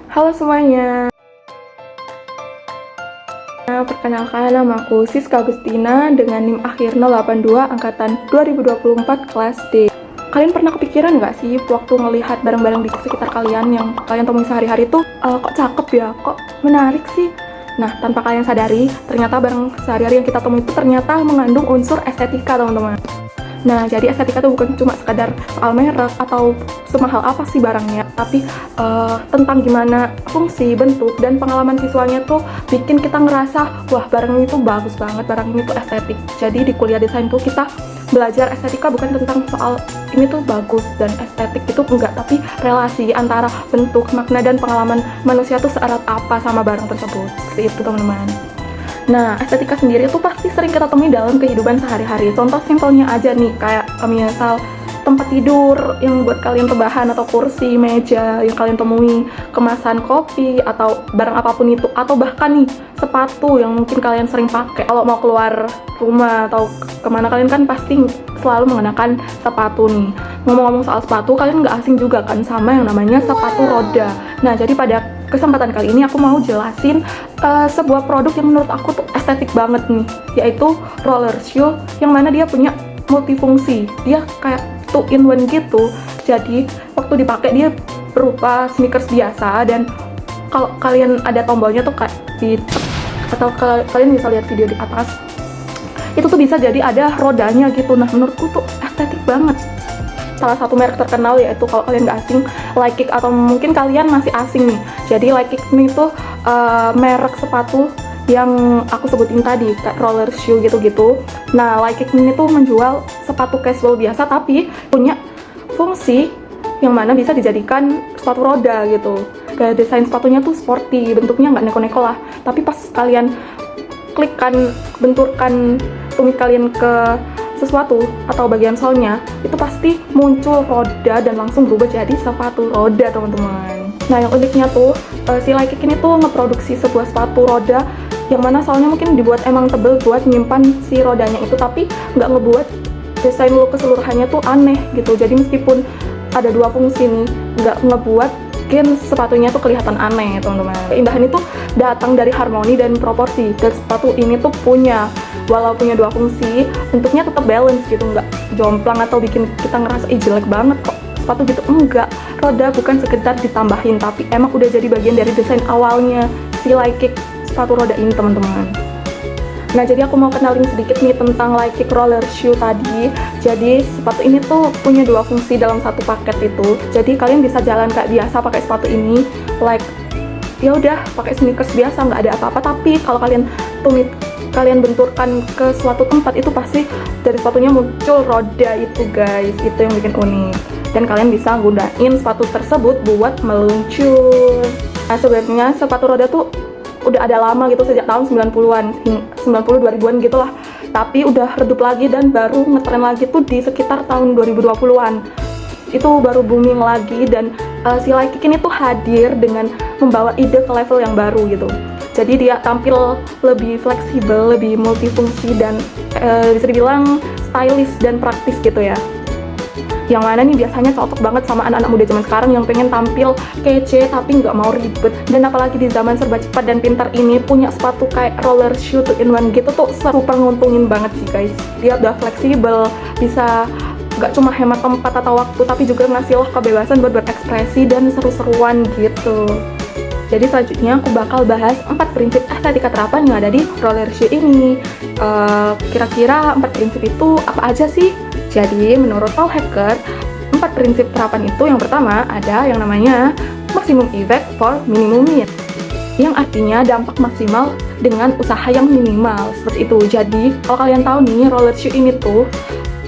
Halo semuanya, perkenalkan nama aku Siska Agustina dengan NIM akhir 082 angkatan 2024 kelas D. Kalian pernah kepikiran nggak sih waktu ngelihat barang-barang di sekitar kalian yang kalian temui sehari-hari tuh kok cakep ya, kok menarik sih? Nah, tanpa kalian sadari, ternyata barang sehari-hari yang kita temui itu ternyata mengandung unsur estetika, teman-teman. Nah, jadi estetika itu bukan cuma sekadar soal merek atau semahal apa sih barangnya, tapi tentang gimana fungsi, bentuk, dan pengalaman visualnya tuh bikin kita ngerasa, wah barang ini tuh bagus banget, barang ini tuh estetik. Jadi di kuliah desain tuh kita belajar estetika bukan tentang soal ini tuh bagus dan estetik itu enggak, tapi relasi antara bentuk, makna, dan pengalaman manusia tuh seerat apa sama barang tersebut. Seperti itu, teman-teman. Nah, estetika sendiri itu pasti sering kita temui dalam kehidupan sehari-hari. Contoh simpelnya aja nih, kayak misal tempat tidur yang buat kalian rebahan, atau kursi, meja yang kalian temui, kemasan kopi, atau barang apapun itu, atau bahkan nih, sepatu yang mungkin kalian sering pakai. Kalau mau keluar rumah atau kemana, kalian kan pasti selalu mengenakan sepatu nih. Ngomong-ngomong soal sepatu, kalian nggak asing juga kan sama yang namanya sepatu roda. Nah, jadi pada kesempatan kali ini aku mau jelasin sebuah produk yang menurut aku tuh estetik banget nih, yaitu roller shoe, yang mana dia punya multifungsi. Dia kayak two in one gitu. Jadi waktu dipakai dia berupa sneakers biasa, dan kalau kalian ada tombolnya tuh kayak di, atau kalian bisa lihat video di atas, itu tuh bisa jadi ada rodanya gitu. Nah, menurutku tuh estetik banget. Salah satu merek terkenal yaitu, kalau kalian nggak asing, Like-Kick, atau mungkin kalian masih asing nih. Jadi Like-Kick ini tuh merek sepatu yang aku sebutin tadi, kayak roller shoe gitu-gitu. Nah, Like-Kick ini tuh menjual sepatu casual biasa, tapi punya fungsi yang mana bisa dijadikan sepatu roda gitu. Gaya desain sepatunya tuh sporty, bentuknya nggak neko-neko lah. Tapi pas kalian klikkan, benturkan tumit kalian ke sesuatu atau bagian solnya, itu pasti muncul roda dan langsung berubah jadi sepatu roda, teman-teman. Nah, yang uniknya tuh si Like-Kick ini tuh ngeproduksi sebuah sepatu roda yang mana solnya mungkin dibuat emang tebel buat nyimpan si rodanya itu, tapi nggak ngebuat desain lo keseluruhannya tuh aneh gitu. Jadi meskipun ada dua fungsi nih, nggak ngebuat sepatunya tuh kelihatan aneh, teman-teman. Keindahan itu datang dari harmoni dan proporsi, dan sepatu ini tuh walau punya dua fungsi, bentuknya tetap balance gitu, nggak jomplang atau bikin kita ngerasa jelek banget kok sepatu gitu. Enggak, roda bukan sekedar ditambahin, tapi emang udah jadi bagian dari desain awalnya si Like-Kick sepatu roda ini, teman-teman. Nah, jadi aku mau kenalin sedikit nih tentang Like-Kick roller shoe tadi. Jadi sepatu ini tuh punya dua fungsi dalam satu paket itu. Jadi kalian bisa jalan kayak biasa pakai sepatu ini, like ya udah pakai sneakers biasa, nggak ada apa-apa. Tapi kalau kalian benturkan ke suatu tempat, itu pasti dari sepatunya muncul roda itu, guys. Itu yang bikin unik. Dan kalian bisa gunain sepatu tersebut buat meluncur. Nah, sebenarnya sepatu roda tuh udah ada lama gitu, sejak tahun 90-an, 90-2000-an gitu lah. Tapi udah redup lagi dan baru ngetren lagi tuh di sekitar tahun 2020-an. Itu baru booming lagi, dan si Like-Kick ini tuh hadir dengan membawa ide ke level yang baru gitu. Jadi dia tampil lebih fleksibel, lebih multifungsi, dan bisa dibilang stylish dan praktis gitu ya. Yang mana nih biasanya cocok banget sama anak-anak muda zaman sekarang yang pengen tampil kece tapi nggak mau ribet. Dan apalagi di zaman serba cepat dan pintar ini, punya sepatu kayak roller shoe two in one gitu tuh super nguntungin banget sih, guys. Dia udah fleksibel, bisa nggak cuma hemat tempat atau waktu, tapi juga ngasih lo kebebasan buat berekspresi dan seru-seruan gitu. Jadi selanjutnya aku bakal bahas 4 prinsip estetika terapan yang ada di roller shoe ini. Kira-kira 4 prinsip itu apa aja sih? Jadi menurut Paul Hacker, 4 prinsip terapan itu, yang pertama ada yang namanya maximum effect for minimum need, yang artinya dampak maksimal dengan usaha yang minimal, seperti itu. Jadi kalau kalian tahu nih, roller shoe ini tuh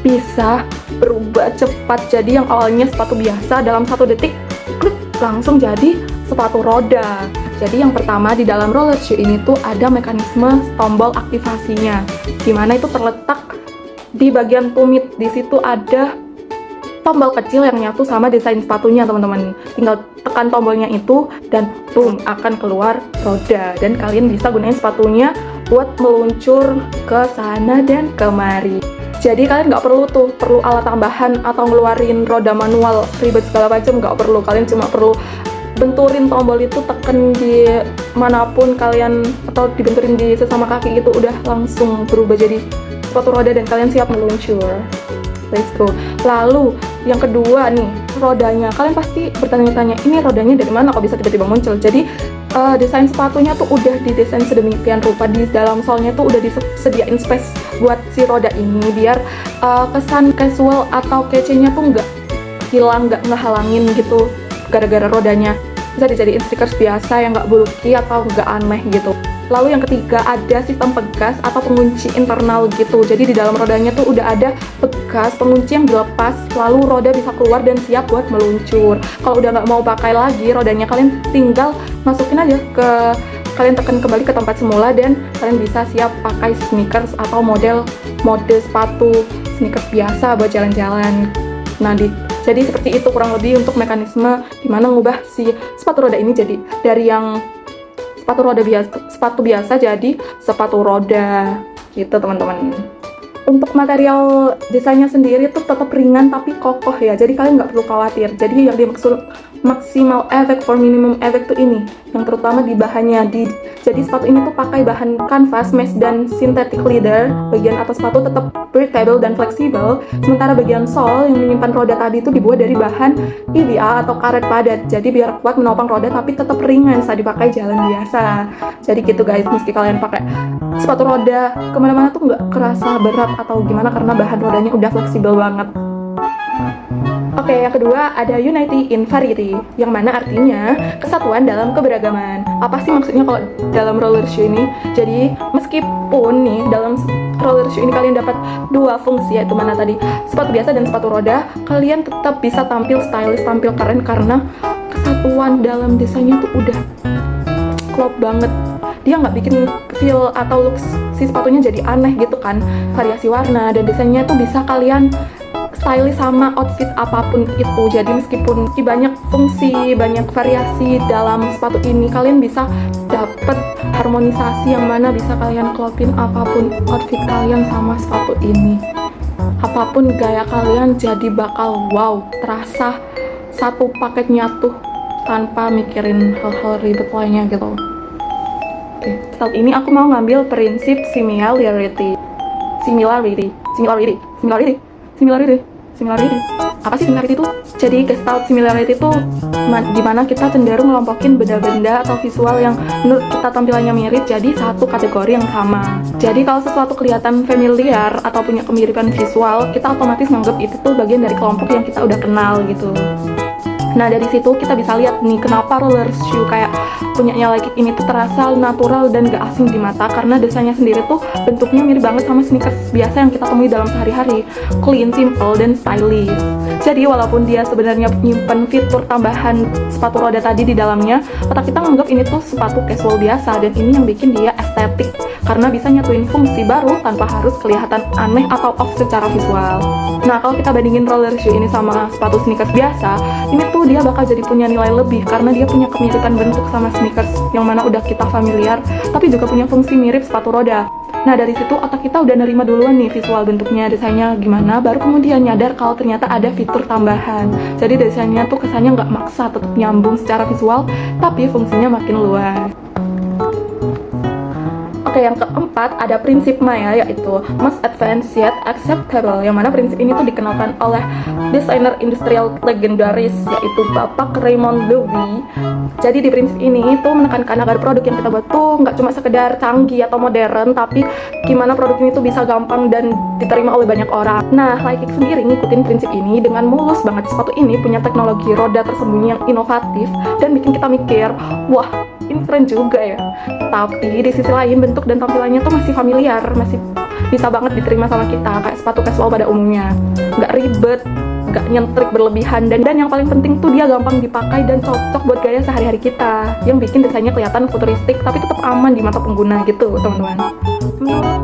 bisa berubah cepat. Jadi yang awalnya sepatu biasa, dalam 1 detik klik langsung jadi sepatu roda. Jadi yang pertama, di dalam roller shoe ini tuh ada mekanisme tombol aktivasinya, dimana itu terletak di bagian tumit. Di situ ada tombol kecil yang nyatu sama desain sepatunya, teman-teman. Tinggal tekan tombolnya itu dan boom, akan keluar roda, dan kalian bisa gunain sepatunya buat meluncur ke sana dan kemari. Jadi kalian nggak perlu alat tambahan atau ngeluarin roda manual ribet segala macam, nggak perlu. Kalian cuma perlu benturin tombol itu, tekan di manapun kalian atau dibenturin di sesama kaki itu udah langsung berubah jadi sepatu roda dan kalian siap meluncur. Let's go. Lalu yang kedua nih, rodanya. Kalian pasti bertanya-tanya, ini rodanya dari mana kok bisa tiba-tiba muncul? Jadi desain sepatunya tuh udah didesain sedemikian rupa, di dalam solnya tuh udah disediain space buat si roda ini biar kesan casual atau kece-nya tuh nggak hilang, nggak ngehalangin gitu gara-gara rodanya. Bisa dijadiin stickers biasa yang nggak bulky atau nggak aneh gitu. Lalu yang ketiga, ada sistem pegas atau pengunci internal gitu. Jadi di dalam rodanya tuh udah ada pegas, pengunci yang dilepas, lalu roda bisa keluar dan siap buat meluncur. Kalau udah nggak mau pakai lagi rodanya, kalian tinggal masukin aja kalian tekan kembali ke tempat semula dan kalian bisa siap pakai sneakers atau mode sepatu sneakers biasa buat jalan-jalan. Nah, jadi seperti itu kurang lebih untuk mekanisme dimana ngubah si sepatu roda ini jadi dari yang sepatu biasa jadi sepatu roda gitu teman-teman. Untuk material desainnya sendiri tuh tetap ringan tapi kokoh ya, jadi kalian nggak perlu khawatir. Jadi yang dimaksud maksimal effect for minimum effect tuh ini, yang terutama di bahannya. Jadi sepatu ini tuh pakai bahan kanvas, mesh, dan synthetic leather. Bagian atas sepatu tetap breathable dan fleksibel, sementara bagian sol yang menyimpan roda tadi itu dibuat dari bahan EVA atau karet padat. Jadi biar kuat menopang roda tapi tetap ringan saat dipakai jalan biasa. Jadi gitu guys, meski kalian pakai sepatu roda kemana-mana tuh nggak kerasa berat atau gimana karena bahan rodanya udah fleksibel banget. Oke, yang kedua ada unity in variety, yang mana artinya kesatuan dalam keberagaman. Apa sih maksudnya kalau dalam roller shoe ini? Jadi meskipun nih dalam roller shoe ini kalian dapat dua fungsi, yaitu mana tadi sepatu biasa dan sepatu roda, kalian tetap bisa tampil stylish, tampil keren karena kesatuan dalam desainnya tuh udah klop banget. Dia nggak bikin feel atau look si sepatunya jadi aneh gitu kan. Variasi warna dan desainnya tuh bisa kalian stylish sama outfit apapun itu. Jadi meskipun banyak fungsi, banyak variasi dalam sepatu ini, kalian bisa dapet harmonisasi yang mana bisa kalian klopin apapun outfit kalian sama sepatu ini. Apapun gaya kalian jadi bakal wow, terasa satu paket nyatu tanpa mikirin hal-hal ribet lainnya gitu. Oke, saat ini aku mau ngambil prinsip similarity. Apa sih similarity itu? Jadi gestalt similarity itu dimana kita cenderung ngelompokin benda-benda atau visual yang menurut kita tampilannya mirip jadi satu kategori yang sama. Jadi kalau sesuatu kelihatan familiar atau punya kemiripan visual, kita otomatis nganggap itu tuh bagian dari kelompok yang kita udah kenal gitu. Nah, dari situ kita bisa lihat nih kenapa roller shoe kayak punyanya Like It ini tuh terasa natural dan gak asing di mata, karena desainnya sendiri tuh bentuknya mirip banget sama sneakers biasa yang kita temui dalam sehari-hari. Clean, simple, dan stylish. Jadi walaupun dia sebenarnya menyimpan fitur tambahan sepatu roda tadi di dalamnya, otak kita nganggap ini tuh sepatu casual biasa, dan ini yang bikin dia estetik karena bisa nyatuin fungsi baru tanpa harus kelihatan aneh atau off secara visual. Nah, kalau kita bandingin roller shoe ini sama sepatu sneakers biasa, ini tuh dia bakal jadi punya nilai lebih karena dia punya kemiripan bentuk sama sneakers yang mana udah kita familiar, tapi juga punya fungsi mirip sepatu roda. Nah, dari situ otak kita udah nerima duluan nih visual bentuknya, desainnya gimana, baru kemudian nyadar kalau ternyata ada fitur tambahan. Jadi desainnya tuh kesannya nggak maksa, tetap nyambung secara visual, tapi fungsinya makin luas. Oke, yang keempat ada prinsip Maya, yaitu most advanced yet acceptable, yang mana prinsip ini tuh dikenalkan oleh desainer industrial legendaris yaitu Bapak Raymond Loewy. Jadi di prinsip ini tuh menekankan agar produk yang kita buat tuh nggak cuma sekedar canggih atau modern, tapi gimana produk ini tuh bisa gampang dan diterima oleh banyak orang. Nah, Like It sendiri ngikutin prinsip ini dengan mulus banget. Sepatu ini punya teknologi roda tersembunyi yang inovatif dan bikin kita mikir, wah, ini keren juga ya. Tapi di sisi lain bentuk dan tampilannya tuh masih familiar, masih bisa banget diterima sama kita kayak sepatu casual pada umumnya. Nggak ribet, nggak nyentrik berlebihan, dan yang paling penting tuh dia gampang dipakai dan cocok buat gaya sehari-hari kita, yang bikin desainnya kelihatan futuristik tapi tetap aman di mata pengguna gitu teman-teman. Menurut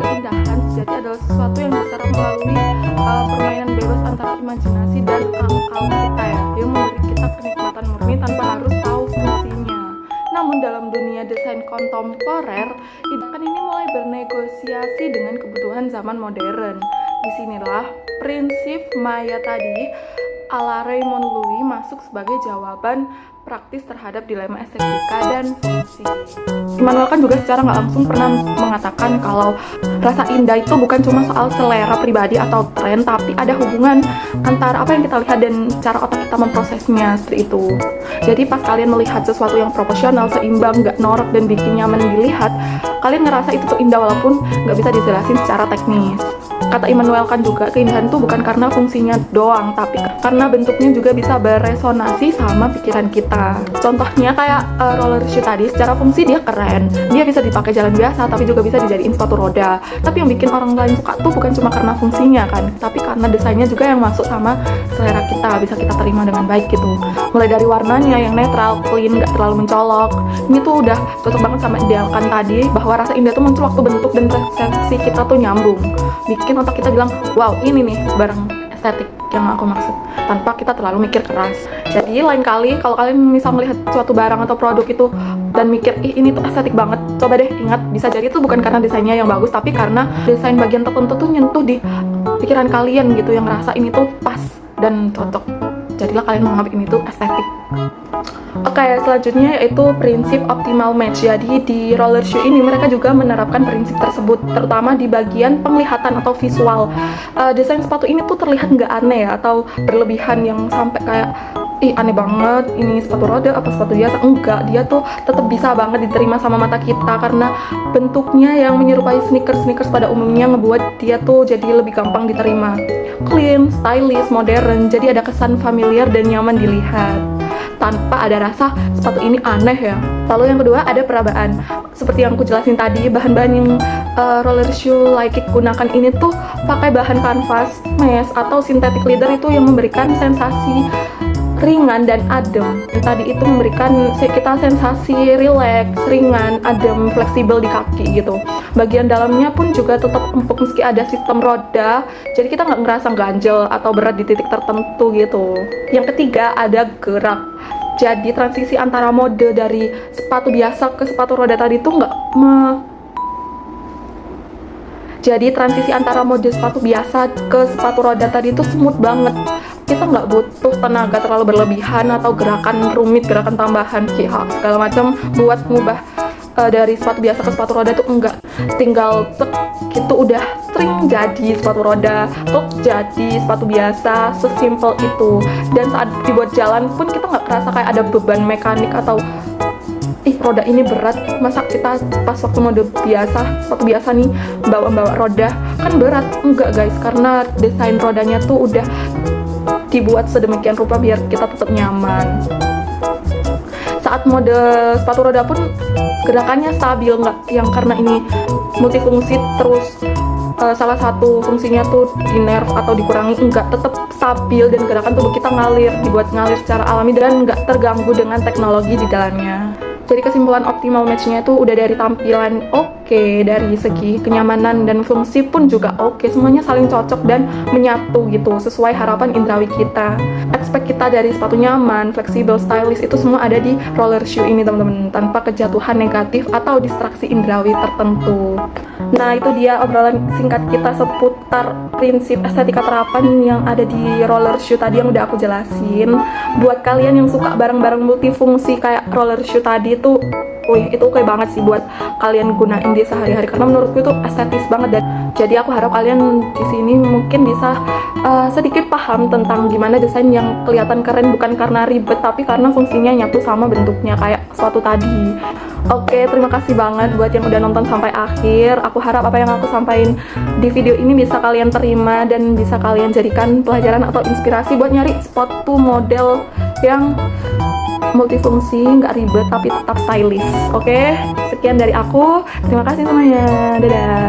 keindahan sejati adalah sesuatu yang diserap melalui permainan bebas antara imajinasi dan akal kita ya, yang memberi kita kenikmatan murni tanpa harus tahu fungsinya. Namun dalam dunia desain kontemporer, tindakan ini mulai bernegosiasi dengan kebutuhan zaman modern. Disinilah prinsip Maya tadi ala Raymond Loewy masuk sebagai jawaban praktis terhadap dilema estetika dan fungsi. Immanuel kan juga secara nggak langsung pernah mengatakan kalau rasa indah itu bukan cuma soal selera pribadi atau tren, tapi ada hubungan antara apa yang kita lihat dan cara otak kita memprosesnya, seperti itu. Jadi pas kalian melihat sesuatu yang proporsional, seimbang, nggak norak dan bikin nyaman dilihat, kalian ngerasa itu tuh indah walaupun nggak bisa dijelasin secara teknis. Kata Immanuel kan juga, keindahan itu bukan karena fungsinya doang, tapi karena bentuknya juga bisa beresonansi sama pikiran kita. Contohnya kayak roller shoe tadi, secara fungsi dia keren, dia bisa dipakai jalan biasa, tapi juga bisa dijadiin sepatu roda. Tapi yang bikin orang lain suka tuh bukan cuma karena fungsinya kan, tapi karena desainnya juga yang masuk sama selera kita, bisa kita terima dengan baik gitu. Mulai dari warnanya yang netral, clean, nggak terlalu mencolok. Ini tuh udah cocok banget sama ideal kan tadi, bahwa rasa indah tuh muncul waktu bentuk dan persepsi kita tuh nyambung. Bikin otak kita bilang, wow ini nih barang estetik yang aku maksud, tanpa kita terlalu mikir keras. Jadi lain kali kalau kalian misal melihat suatu barang atau produk itu dan mikir, ih ini tuh estetik banget, coba deh ingat, bisa jadi itu bukan karena desainnya yang bagus, tapi karena desain bagian tertentu tuh nyentuh di pikiran kalian gitu, yang ngerasa ini tuh pas dan cocok. Jadilah kalian menganggap ini tuh estetik. Oke, selanjutnya yaitu prinsip optimal match. Jadi di roller shoe ini mereka juga menerapkan prinsip tersebut, terutama di bagian penglihatan atau visual. Desain sepatu ini tuh terlihat nggak aneh ya, atau berlebihan yang sampai kayak ih aneh banget, ini sepatu roda apa sepatu biasa. Enggak, dia tuh tetap bisa banget diterima sama mata kita karena bentuknya yang menyerupai sneakers pada umumnya ngebuat dia tuh jadi lebih gampang diterima. Clean, stylish, modern, jadi ada kesan familiar dan nyaman dilihat tanpa ada rasa sepatu ini aneh ya. Lalu yang kedua ada perabaan. Seperti yang aku jelasin tadi, bahan-bahan yang roller shoe like gunakan ini tuh pakai bahan kanvas, mesh atau synthetic leather itu yang memberikan sensasi ringan dan adem. Tadi itu memberikan kita sensasi rileks, ringan, adem, fleksibel di kaki gitu. Bagian dalamnya pun juga tetap empuk meski ada sistem roda, jadi kita nggak ngerasa ganjel atau berat di titik tertentu gitu. Yang ketiga ada gerak. Jadi transisi antara mode dari sepatu biasa ke sepatu roda tadi itu Jadi transisi antara mode sepatu biasa ke sepatu roda tadi itu smooth banget. Kita nggak butuh tenaga terlalu berlebihan atau gerakan rumit, gerakan tambahan, segala macam buat ngubah dari sepatu biasa ke sepatu roda tuh enggak. Tinggal tek gitu udah string jadi sepatu roda, jadi sepatu biasa, sesimpel itu. Dan saat dibuat jalan pun kita nggak kerasa kayak ada beban mekanik atau roda ini berat, masa kita pas waktu mode biasa, sepatu biasa nih bawa roda kan berat. Enggak guys, karena desain rodanya tuh udah dibuat sedemikian rupa biar kita tetap nyaman. Saat mode sepatu roda pun gerakannya stabil, nggak yang karena ini multifungsi terus salah satu fungsinya tuh di nerve atau dikurangi, enggak, tetap stabil dan gerakan tubuh kita dibuat ngalir secara alami dan nggak terganggu dengan teknologi di dalamnya. Jadi kesimpulan optimal match-nya itu udah dari tampilan oke, dari segi kenyamanan dan fungsi pun juga oke, semuanya saling cocok dan menyatu gitu, sesuai harapan indrawi kita. Expect kita dari sepatu nyaman, fleksibel, stylish itu semua ada di roller shoe ini teman-teman, tanpa kejatuhan negatif atau distraksi indrawi tertentu. Nah itu dia obrolan singkat kita seputar prinsip estetika terapan yang ada di roller shoe tadi yang udah aku jelasin. Buat kalian yang suka barang-barang multifungsi kayak roller shoe tadi tuh, itu oke banget sih buat kalian gunain di sehari-hari karena menurutku itu estetis banget. Dan jadi aku harap kalian di sini mungkin bisa sedikit paham tentang gimana desain yang kelihatan keren bukan karena ribet tapi karena fungsinya nyatu sama bentuknya kayak suatu tadi. Oke, terima kasih banget buat yang udah nonton sampai akhir. Aku harap apa yang aku sampaikan di video ini bisa kalian terima dan bisa kalian jadikan pelajaran atau inspirasi buat nyari sepatu model yang multifungsi, nggak ribet tapi tetap stylish. Oke, sekian dari aku. Terima kasih semuanya. Dadah.